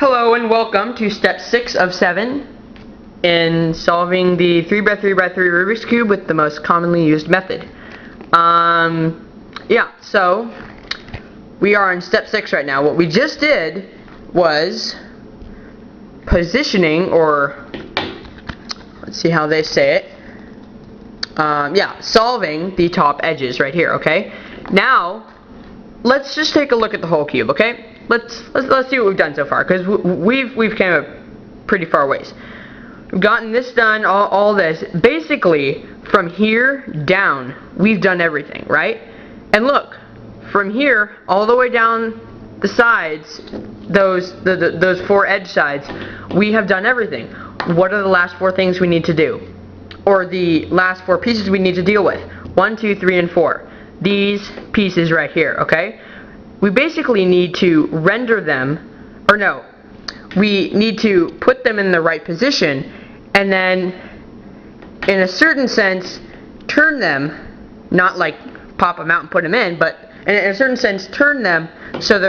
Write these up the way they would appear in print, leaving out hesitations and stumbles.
Hello and welcome to step 6 of 7 in solving the 3x3x3 Rubik's Cube with the most commonly used method. So we are in step 6 right now. What we just did was positioning, or let's see how they say it. Solving the top edges right here, okay? Now, let's just take a look at the whole cube, okay? Let's see what we've done so far, because we've came a pretty far ways. We've gotten this done, all this. Basically, from here down, we've done everything, right? And look, from here all the way down the sides, those 4 edge sides, we have done everything. What are the last 4 things we need to do? Or the last 4 pieces we need to deal with? 1, 2, 3, and 4. These pieces right here, okay? We basically need to render them, or no, we need to put them in the right position, and then, in a certain sense, turn them, not like pop them out and put them in, but in a certain sense, turn them so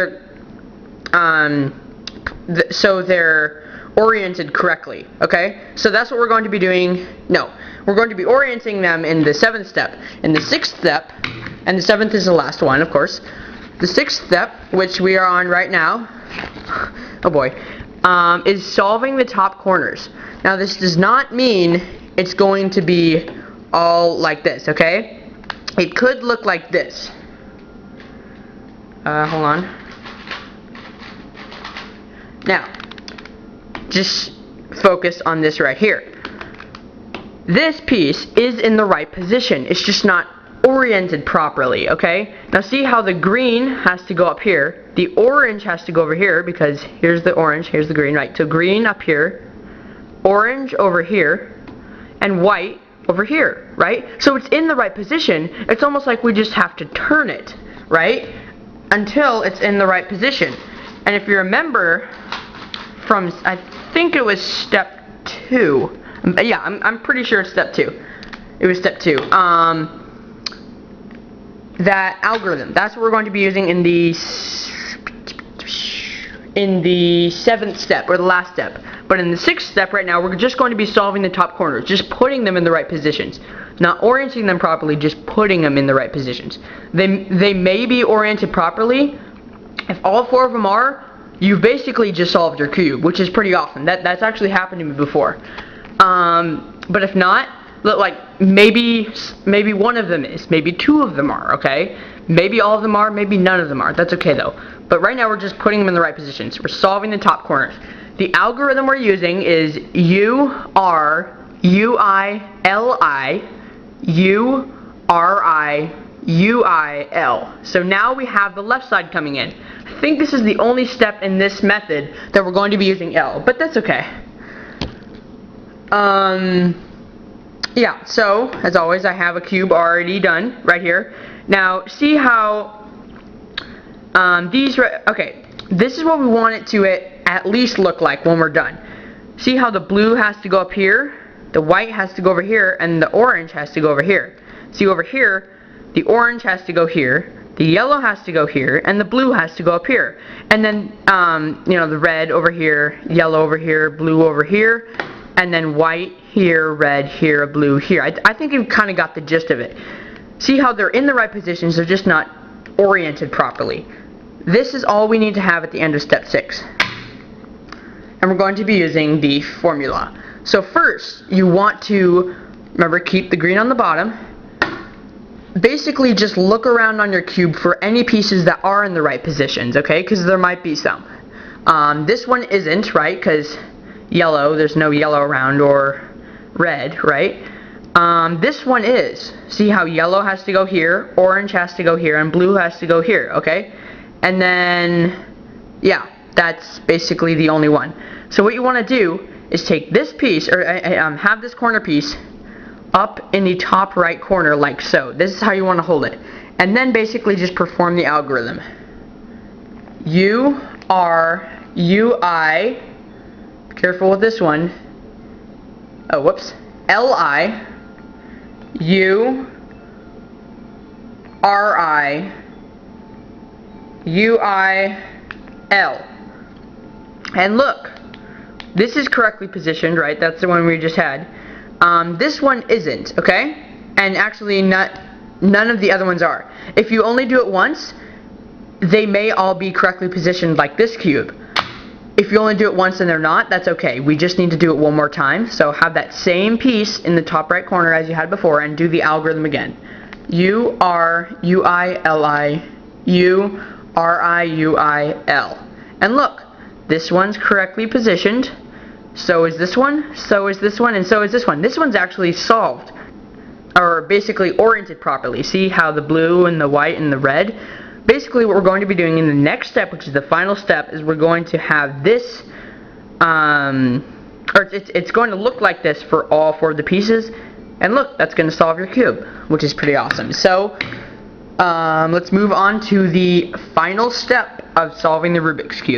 they're oriented correctly, okay? So that's what we're going to be doing. No, we're going to be orienting them in the 7th step. In the 6th step, and the 7th is the last one, of course. The 6th step, which we are on right now, oh boy, is solving the top corners. Now this does not mean it's going to be all like this, okay? It could look like this. Hold on. Now, just focus on this right here. This piece is in the right position. It's just not oriented properly, okay? Now see how the green has to go up here, the orange has to go over here, because here's the orange, here's the green, right? So green up here, orange over here, and white over here, right? So it's in the right position. It's almost like we just have to turn it, right? Until it's in the right position. And if you remember from, I think it was step 2. Yeah, I'm pretty sure it's step 2. It was step 2. That algorithm, that's what we're going to be using in the 7th step, or the last step. But in the 6th step right now, we're just going to be solving the top corners, just putting them in the right positions. Not orienting them properly, just putting them in the right positions. They may be oriented properly. If all 4 of them are, you've basically just solved your cube, which is pretty awesome. That's actually happened to me before. But if not, look, like maybe one of them is, maybe 2 of them are, okay? Maybe all of them are, maybe none of them are. That's okay though. But right now we're just putting them in the right positions. We're solving the top corners. The algorithm we're using is URUILI URIUIL. So now we have the left side coming in. I think this is the only step in this method that we're going to be using L, but that's okay. So, as always, I have a cube already done right here. Now, see how okay, this is what we want it to at least look like when we're done. See how the blue has to go up here, the white has to go over here, and the orange has to go over here. See over here, the orange has to go here, the yellow has to go here, and the blue has to go up here. And then, the red over here, yellow over here, blue over here, and then white here, red here, blue here. I think you've kind of got the gist of it. See how they're in the right positions, they're just not oriented properly. This is all we need to have at the end of step 6. And we're going to be using the formula. So first, you want to, remember, keep the green on the bottom. Basically, just look around on your cube for any pieces that are in the right positions, okay? Because there might be some. This one isn't, right? Because yellow, there's no yellow around, or red, right? This one is. See how yellow has to go here, orange has to go here, and blue has to go here, okay? And then, yeah, that's basically the only one. So what you want to do is take this piece, or have this corner piece up in the top right corner like so. This is how you want to hold it. And then basically just perform the algorithm. URUI, careful with this one. Oh, whoops. LI URI UIL. And look, this is correctly positioned, right? That's the one we just had. This one isn't, okay? And actually none of the other ones are. If you only do it once, they may all be correctly positioned like this cube. If you only do it once and they're not, that's okay. We just need to do it one more time. So have that same piece in the top right corner as you had before and do the algorithm again. U-R-U-I-L-I, U-R-I-U-I-L. And look, this one's correctly positioned. So is this one, so is this one, and so is this one. This one's actually solved, or basically oriented properly. See how the blue and the white and the red? Basically what we're going to be doing in the next step, which is the final step, is we're going to have this, it's going to look like this for all 4 of the pieces. And look, that's going to solve your cube, which is pretty awesome. So let's move on to the final step of solving the Rubik's Cube.